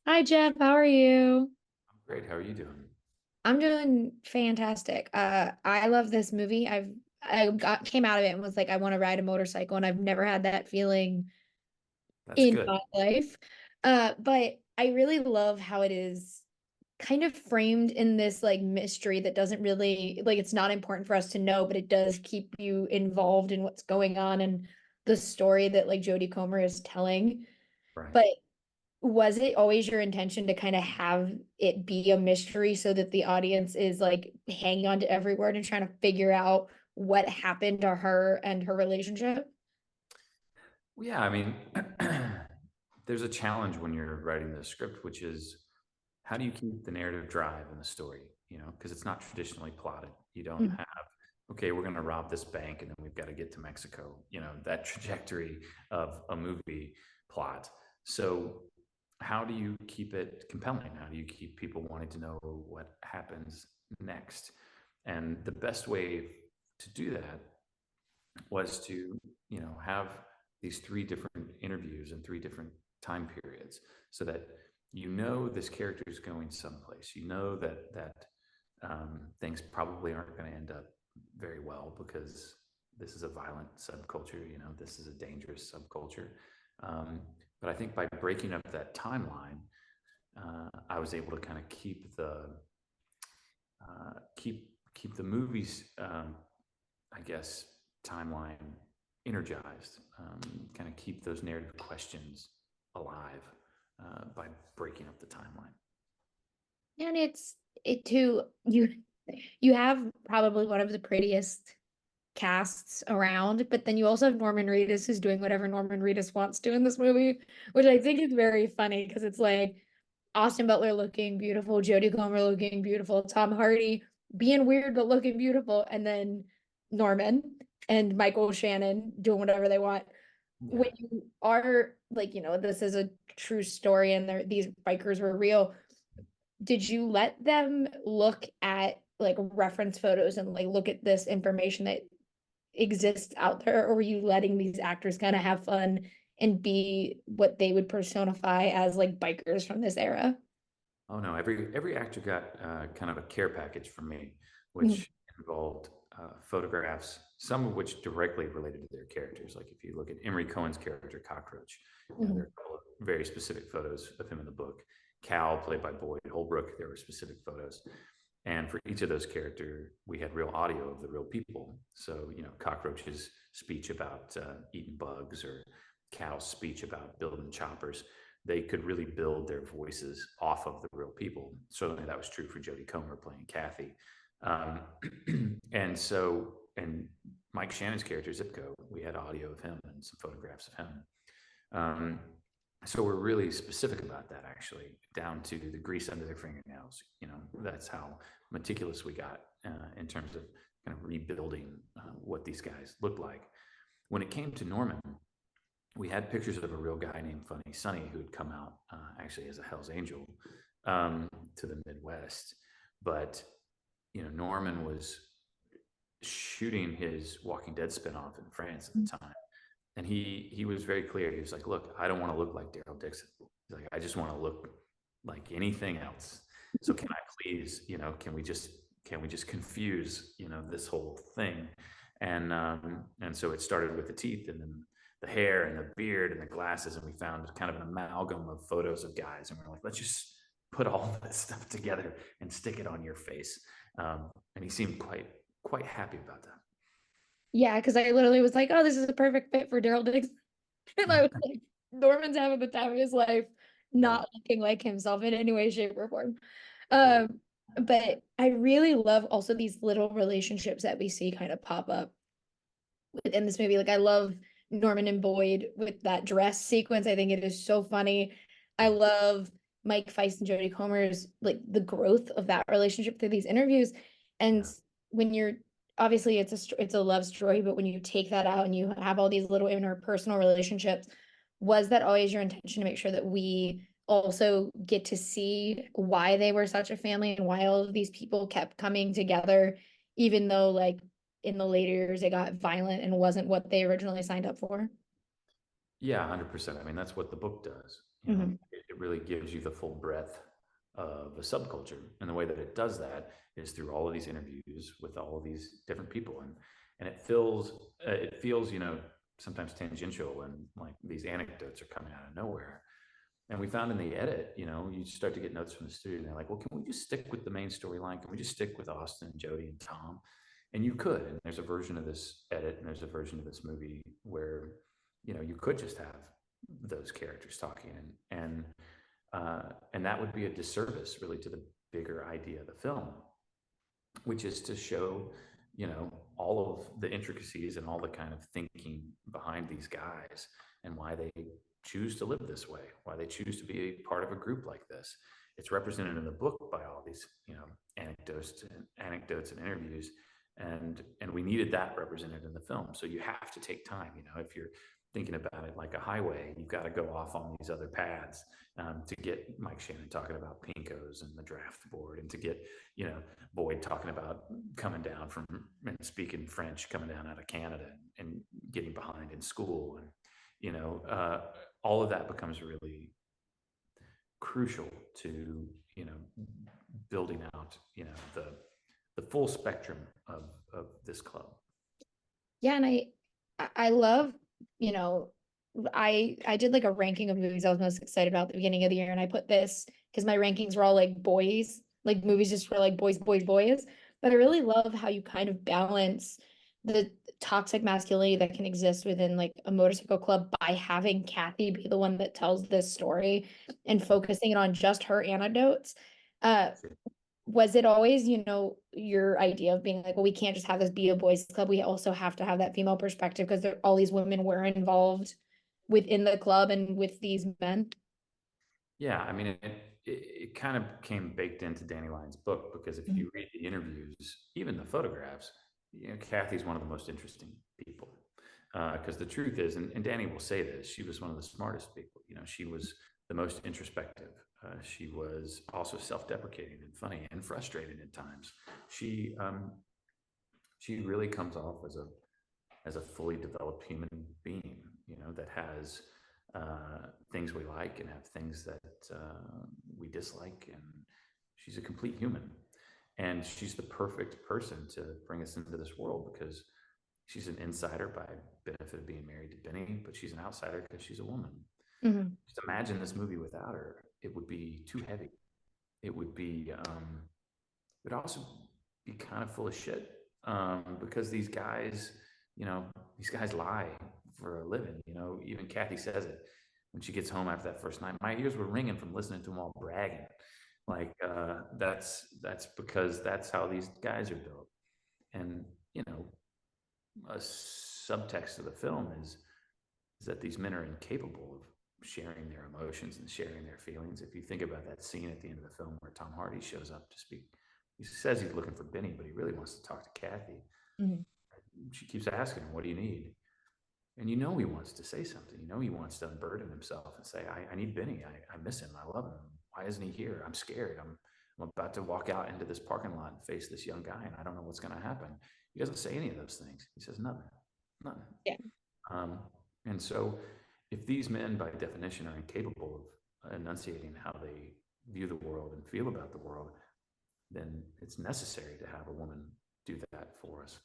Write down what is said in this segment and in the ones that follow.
Hi Jeff, how are you? Great. How are you doing? I'm doing fantastic. I love this movie. Came out of it and was like, I want to ride a motorcycle, and I've never had that feeling That's in good. my life. But I really love how it is kind of framed in this like mystery that doesn't really like it's not important for us to know, but it does keep you involved in what's going on and the story that like Jodie Comer is telling. Right. But was it always your intention to kind of have it be a mystery so that the audience is like hanging on to every word and trying to figure out what happened to her and her relationship? Well, yeah, I mean, there's a challenge when you're writing the script, which is how do you keep the narrative drive in the story? Because it's not traditionally plotted. You don't Mhm. have, okay, we're going to rob this bank and then we've got to get to Mexico, that trajectory of a movie plot. So, how do you keep it compelling? How do you keep people wanting to know what happens next? And the best way to do that was to have these three different interviews in three different time periods so that this character is going someplace, that things probably aren't going to end up very well because this is a violent subculture, this is a dangerous subculture. But I think by breaking up that timeline, I was able to kind of keep the movies, I guess, timeline energized, kind of keep those narrative questions alive by breaking up the timeline. And it too, you have probably one of the prettiest casts around, but then you also have Norman Reedus who's doing whatever Norman Reedus wants to in this movie, which I think is very funny because it's like Austin Butler looking beautiful, Jodie Comer looking beautiful, Tom Hardy being weird but looking beautiful, and then Norman and Michael Shannon doing whatever they want. When Yeah. you are like, this is a true story and these bikers were real, did you let them look at like reference photos and like look at this information that exists out there, or were you letting these actors kind of have fun and be what they would personify as like bikers from this era? Oh no, every actor got kind of a care package from me, Mhm. which involved photographs, some of which directly related to their characters. Like if you look at Emery Cohen's character Cockroach, there are Mhm. a couple of very specific photos of him in the book. Cal, played by Boyd Holbrook, there were specific photos. And for each of those characters, we had real audio of the real people. So, Cockroach's speech about eating bugs or Cal's speech about building choppers, they could really build their voices off of the real people. Certainly that was true for Jodie Comer playing Kathy. Um, and Mike Shannon's character, Zipco, we had audio of him and some photographs of him. Um, so we're really specific about that, actually, down to the grease under their fingernails. That's how meticulous we got in terms of kind of rebuilding what these guys looked like. When it came to Norman, we had pictures of a real guy named Funny Sonny who had come out actually as a Hell's Angel to the Midwest. But Norman was shooting his Walking Dead spinoff in France at the time, and he was very clear. He was like, "Look, I don't want to look like Daryl Dixon. He's like, I just want to look like anything else. So can I please, can we just confuse, this whole thing?" And so it started with the teeth, and then the hair, and the beard, and the glasses, and we found kind of an amalgam of photos of guys, and we're like, let's just put all this stuff together and stick it on your face. And he seemed quite happy about that. Yeah, because I literally was like, oh, this is a perfect fit for Daryl Dixon. And I was like, Norman's having the time of his life, Yeah. not looking like himself in any way, shape, or form. Yeah. But I really love also these little relationships that we see kind of pop up within this movie. Like I love Norman and Boyd with that dress sequence. I think it is so funny. I Yeah. love Mike Feist and Jodie Comer's like the growth of that relationship through these interviews. And Yeah. when you're obviously it's a love story, but when you take that out and you have all these little interpersonal relationships, was that always your intention to make sure that we also get to see why they were such a family and why all of these people kept coming together, even though like in the later years it got violent and wasn't what they originally signed up for? Yeah, 100%. I mean, that's what the book does. You know, Hmm. it really gives you the full breadth of a subculture. And the way that it does that is through all of these interviews with all of these different people. And it feels, you know, sometimes tangential and like these anecdotes are coming out of nowhere. And we found in the edit, you know, you start to get notes from the studio, and they're like, well, can we just stick with the main storyline? Can we just stick with Austin and Jodie and Tom? And you could. And there's a version of this edit and there's a version of this movie where, you know, you could just have those characters talking, and that would be a disservice really to the bigger idea of the film, which is to show, you know, all of the intricacies and all the kind of thinking behind these guys and why they choose to live this way, why they choose to be a part of a group like this. It's represented in the book by all these, you know, anecdotes and interviews, and we needed that represented in the film. So you have to take time, you know, if you're thinking about it like a highway, you've got to go off on these other paths to get Mike Shannon talking about pinkos and the draft board, and to get, you know, Boyd talking about coming down from and speaking French, coming down out of Canada and getting behind in school, and you know, all of that becomes really crucial to, you know, building out, you know, the full spectrum of this club. Yeah, and I love, you know, I did like a ranking of movies I was most excited about at the beginning of the year, and I put this because my rankings were all like boys, like movies just for like boys, boys, boys. But I really love how you kind of balance the toxic masculinity that can exist within like a motorcycle club by having Kathy be the one that tells this story and focusing it on just her anecdotes. Uh, was it always, you know, your idea of being like, well, we can't just have this be a boys club. We also have to have that female perspective because all these women were involved within the club and with these men. Yeah, I mean, it kind of came baked into Danny Lyon's book, because if Mhm. you read the interviews, even the photographs, you know, Kathy's one of the most interesting people. Because the truth is, and Danny will say this, she was one of the smartest people. You know, she was the most introspective. She was also self-deprecating and funny and frustrated at times. She she really comes off as a fully developed human being, you know, that has things we like and have things that we dislike. And she's a complete human. And she's the perfect person to bring us into this world, because she's an insider by benefit of being married to Benny, but she's an outsider because she's a woman. Mhm. Just imagine this movie without her. It would be too heavy. It would be, it would also be kind of full of shit, because you know, these guys lie for a living. You know, even Kathy says it when she gets home after that first night. My ears were ringing from listening to them all bragging. Like that's because that's how these guys are built. And you know, a subtext of the film is that these men are incapable of sharing their emotions and sharing their feelings. If you think about that scene at the end of the film where Tom Hardy shows up to speak, he says he's looking for Benny, but he really wants to talk to Kathy. Mhm. She keeps asking him, "What do you need?" And you know he wants to say something. You know he wants to unburden himself and say, I need Benny. I miss him. I love him. Why isn't he here? I'm scared. I'm about to walk out into this parking lot and face this young guy, and I don't know what's going to happen. He doesn't say any of those things. He says nothing. Nothing. Yeah. Um, and so, if these men, by definition, are incapable of enunciating how they view the world and feel about the world, then it's necessary to have a woman do that for us.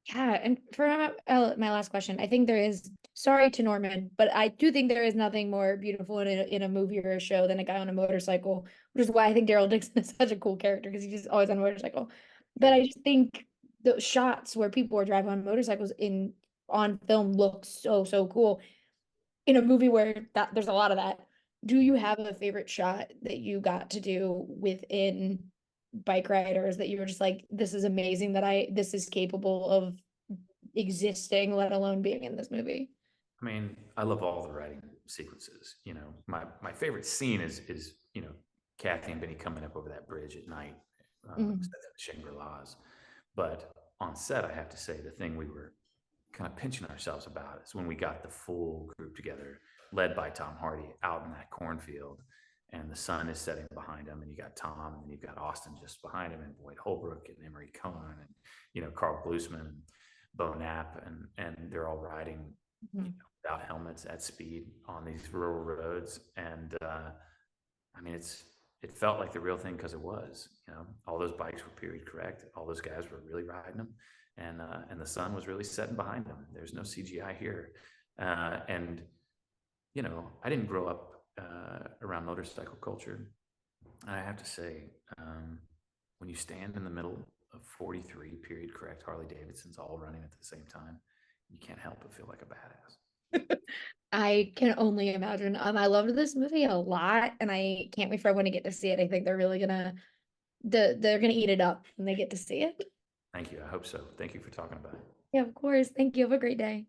Yeah, and for my last question, I think there is, sorry to Norman, but I do think there is nothing more beautiful in a movie or a show than a guy on a motorcycle, which is why I think Daryl Dixon is such a cool character because he's just always on a motorcycle. But I just think the shots where people are driving on motorcycles in on film look so cool. In a movie where that there's a lot of that, do you have a favorite shot that you got to do within Bikeriders that you were just like, this is amazing that this is capable of existing, let alone being in this movie? I mean, I love all the writing sequences. You know, my favorite scene is you know, Kathy and Benny coming up over that bridge at night, Mhm. Shangri La's. But on set, I have to say the thing we were kind of pinching ourselves about is when we got the full group together, led by Tom Hardy, out in that cornfield, and the sun is setting behind him, and you got Tom, and then you've got Austin just behind him, and Boyd Holbrook, and Emery Cohen, and you know, Carl Bluesman, and Bo Knapp, and they're all riding Mhm. without helmets at speed on these rural roads. And I mean, it felt like the real thing because it was. All those bikes were period correct. All those guys were really riding them, and the sun was really setting behind them. There's no CGI here, and I didn't grow up around motorcycle culture. And I have to say, when you stand in the middle of 43 period correct Harley Davidsons all running at the same time, you can't help but feel like a badass. I can only imagine. I loved this movie a lot, and I can't wait for everyone to get to see it. I think they're really gonna they're gonna eat it up when they get to see it. Thank you. I hope so. Thank you for talking about it. Yeah, of course. Thank you. Have a great day.